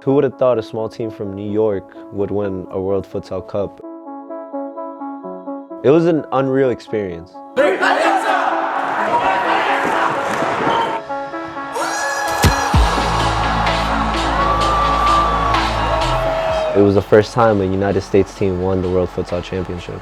Who would have thought a small team from New York would win a World Futsal Cup? It was an unreal experience. It was the first time a United States team won the World Futsal Championship.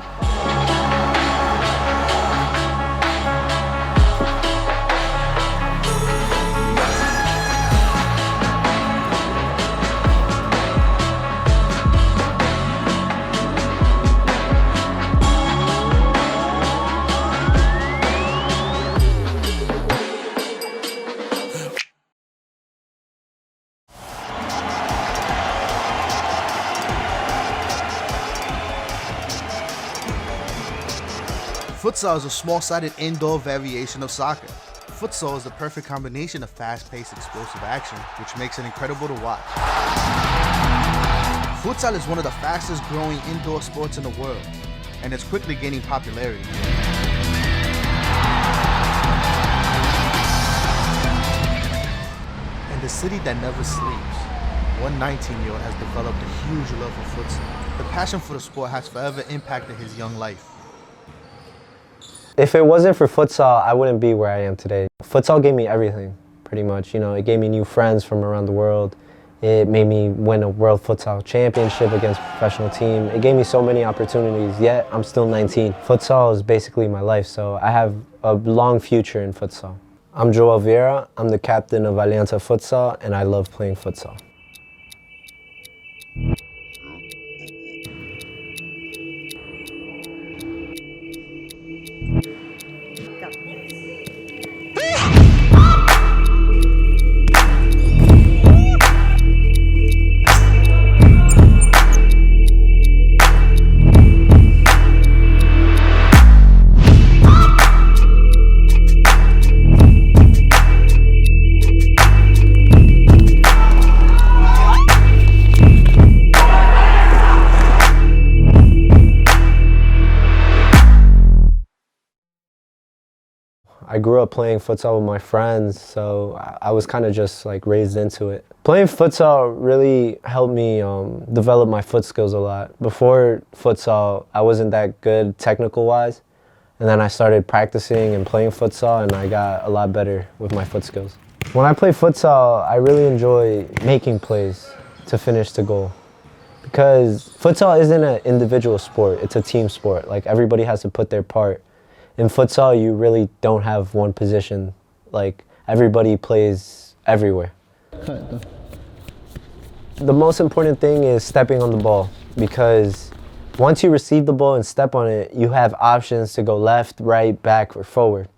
Futsal is a small-sided indoor variation of soccer. Futsal is the perfect combination of fast-paced, explosive action, which makes it incredible to watch. Futsal is one of the fastest-growing indoor sports in the world, and it's quickly gaining popularity. In the city that never sleeps, one 19-year-old has developed a huge love for futsal. The passion for the sport has forever impacted his young life. If it wasn't for futsal, I wouldn't be where I am today. Futsal gave me everything, pretty much. You know, it gave me new friends from around the world. It made me win a World Futsal Championship against a professional team. It gave me so many opportunities, yet I'm still 19. Futsal is basically my life, so I have a long future in futsal. I'm Joel Vieira, I'm the captain of Alianza Futsal, and I love playing futsal. I grew up playing futsal with my friends, so I was kind of just like raised into it. Playing futsal really helped me develop my foot skills a lot. Before futsal, I wasn't that good technical-wise, and then I started practicing and playing futsal, and I got a lot better with my foot skills. When I play futsal, I really enjoy making plays to finish the goal. Because futsal isn't an individual sport, it's a team sport. Like, everybody has to put their part. In futsal, you really don't have one position. Like, everybody plays everywhere. The most important thing is stepping on the ball, because once you receive the ball and step on it, you have options to go left, right, back, or forward.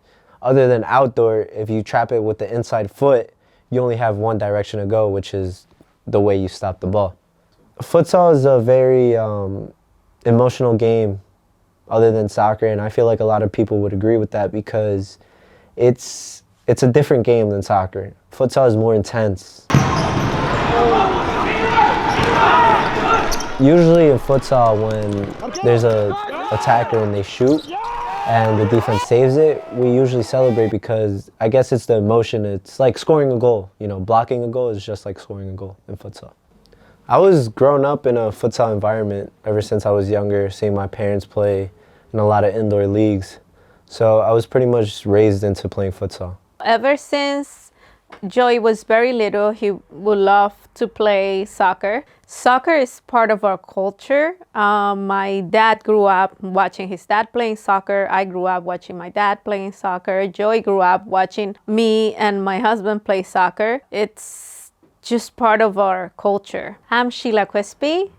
Other than outdoor, if you trap it with the inside foot, you only have one direction to go, which is the way you stop the ball. Futsal is a very emotional game, other than soccer, and I feel like a lot of people would agree with that because it's a different game than soccer. Futsal is more intense. Usually in futsal, when there's a attacker and they shoot and the defense saves it, we usually celebrate because I guess it's the emotion. It's like scoring a goal. You know, blocking a goal is just like scoring a goal in futsal. I was growing up in a futsal environment ever since I was younger, seeing my parents play in a lot of indoor leagues. So I was pretty much raised into playing futsal. Ever since Joey was very little, he would love to play soccer. Soccer is part of our culture. My dad grew up watching his dad playing soccer. I grew up watching my dad playing soccer. Joey grew up watching me and my husband play soccer. It's just part of our culture. I'm Sheila Quespi.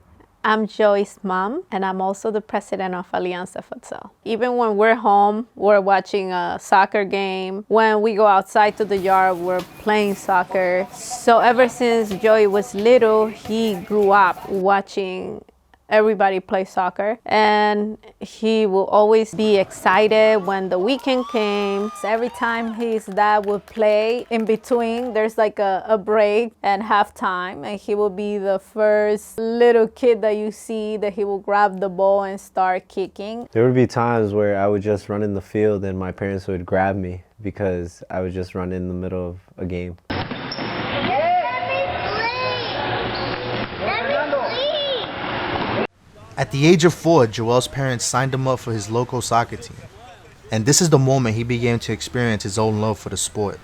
I'm Joey's mom, and I'm also the president of Alianza Futsal. Even when we're home, we're watching a soccer game. When we go outside to the yard, we're playing soccer. So ever since Joey was little, he grew up watching everybody play soccer, and he will always be excited when the weekend came. So every time his dad would play, in between there's like a break and halftime, and he will be the first little kid that you see that he will grab the ball and start kicking. There would be times where I would just run in the field and my parents would grab me because I would just run in the middle of a game. Let me play! At the age of 4, Joel's parents signed him up for his local soccer team. And this is the moment he began to experience his own love for the sport.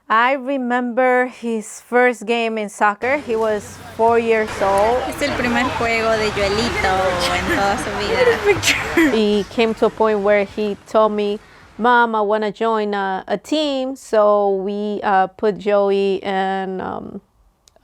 I remember his first game in soccer. He was 4 years old. Es el primer juego de Joelito en toda su vida. He came to a point where he told me, Mom, I want to join a team. So we put Joey in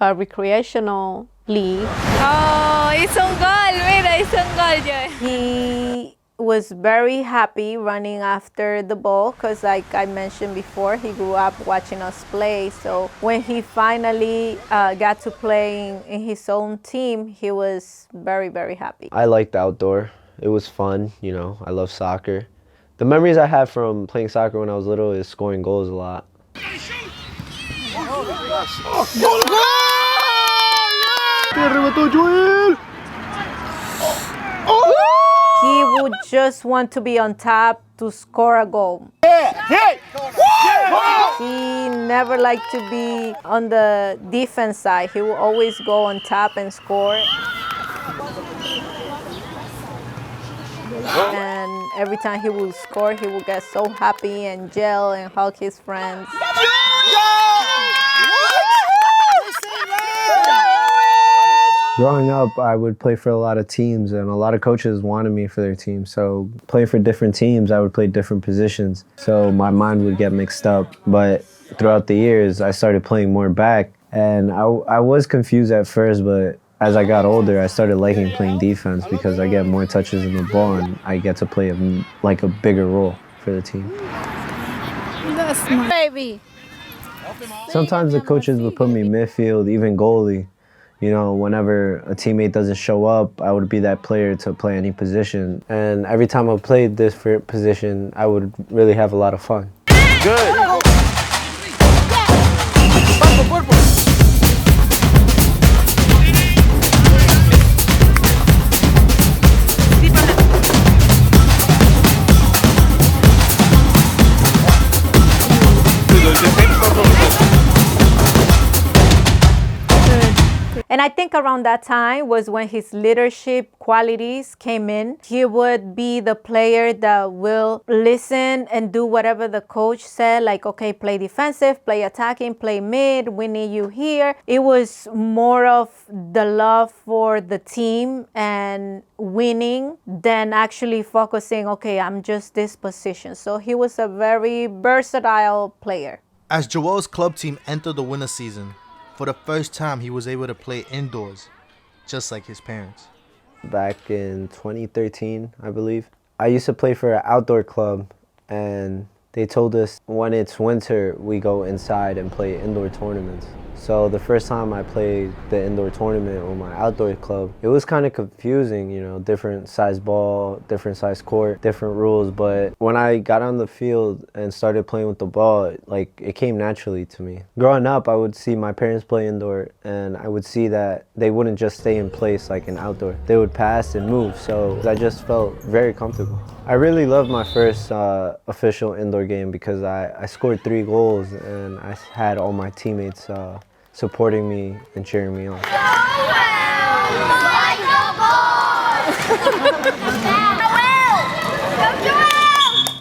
a recreational league. Oh, hizo un gol, mira, hizo un gol, Joel. He was very happy running after the ball because, like I mentioned before, he grew up watching us play. So when he finally got to play in his own team, he was very, very happy. I liked outdoor. It was fun, you know. I love soccer. The memories I have from playing soccer when I was little is scoring goals a lot. He would just want to be on top to score a goal. He never liked to be on the defense side. He would always go on top and score. And every time he would score, he would get so happy and yell and hug his friends. Growing up, I would play for a lot of teams, and a lot of coaches wanted me for their team. So playing for different teams, I would play different positions. So my mind would get mixed up. But throughout the years, I started playing more back. And I was confused at first, but as I got older, I started liking playing defense because I get more touches in the ball and I get to play a bigger role for the team. That's my baby. Sometimes the coaches would put me midfield, even goalie. You know, whenever a teammate doesn't show up, I would be that player to play any position. And every time I played this position, I would really have a lot of fun. Good. And I think around that time was when his leadership qualities came in. He would be the player that will listen and do whatever the coach said, like, okay, play defensive, play attacking, play mid, we need you here. It was more of the love for the team and winning than actually focusing, okay, I'm just this position. So he was a very versatile player. As Joel's club team entered the winter season, for the first time, he was able to play indoors, just like his parents. Back in 2013, I believe, I used to play for an outdoor club, and they told us when it's winter, we go inside and play indoor tournaments. So the first time I played the indoor tournament on my outdoor club, it was kind of confusing, you know, different size ball, different size court, different rules. But when I got on the field and started playing with the ball, like, it came naturally to me. Growing up, I would see my parents play indoor, and I would see that they wouldn't just stay in place like in outdoor. They would pass and move, so I just felt very comfortable. I really loved my first official indoor game because I scored 3 goals and I had all my teammates supporting me and cheering me on.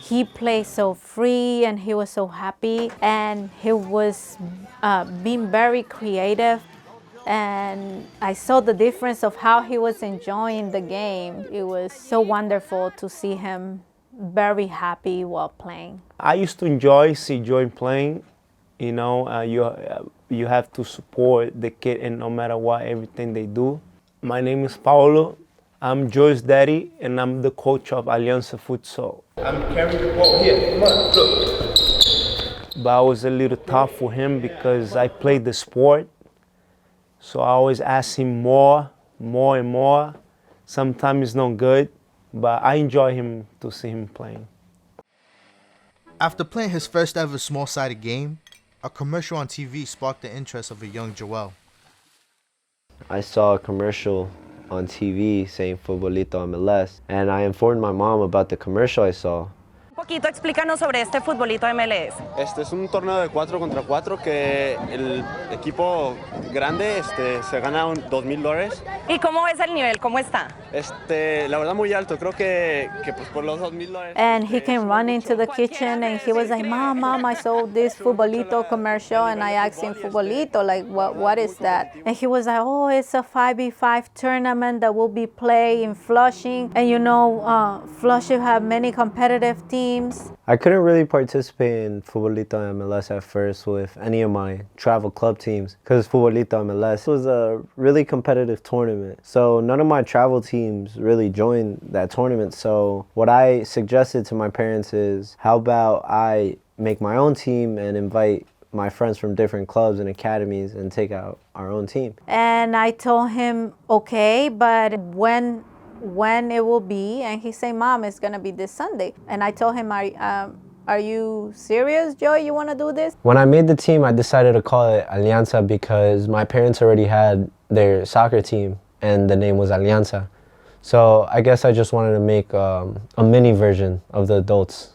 He played so free and he was so happy and he was being very creative. And I saw the difference of how he was enjoying the game. It was so wonderful to see him very happy while playing. I used to see Joy playing. You know, you have to support the kid, and no matter what, everything they do. My name is Paolo. I'm Joy's daddy, and I'm the coach of Alianza Futsal. I'm carrying the ball here. Come on, look. But I was a little tough for him because I played the sport. So I always ask him more and more. Sometimes it's not good, but I enjoy him to see him playing. After playing his first ever small-sided game, a commercial on TV sparked the interest of a young Joel. I saw a commercial on TV saying Futbolito MLS, and I informed my mom about the commercial I saw. Poquito, explícanos sobre este futbolito MLS. Este es un torneo de 4 contra 4 que el equipo grande se gana $2,000. ¿Y cómo ves el nivel? ¿Cómo está? La verdad muy alto, creo que pues por los $2,000. And he came running to the kitchen and he was like, Mom, I saw this futbolito commercial. And I asked him, futbolito, like, what is that? And he was like, oh, it's a 5v5 tournament that will be played in Flushing. And you know, Flushing have many competitive teams. I couldn't really participate in Futbolito MLS at first with any of my travel club teams because Futbolito MLS was a really competitive tournament. So none of my travel teams really joined that tournament. So what I suggested to my parents is, how about I make my own team and invite my friends from different clubs and academies and take out our own team. And I told him, okay, but when it will be? And he said, Mom, it's gonna be this Sunday. And I told him, are you serious, Joey? You wanna do this? When I made the team, I decided to call it Alianza because my parents already had their soccer team and the name was Alianza. So I guess I just wanted to make a mini version of the adults.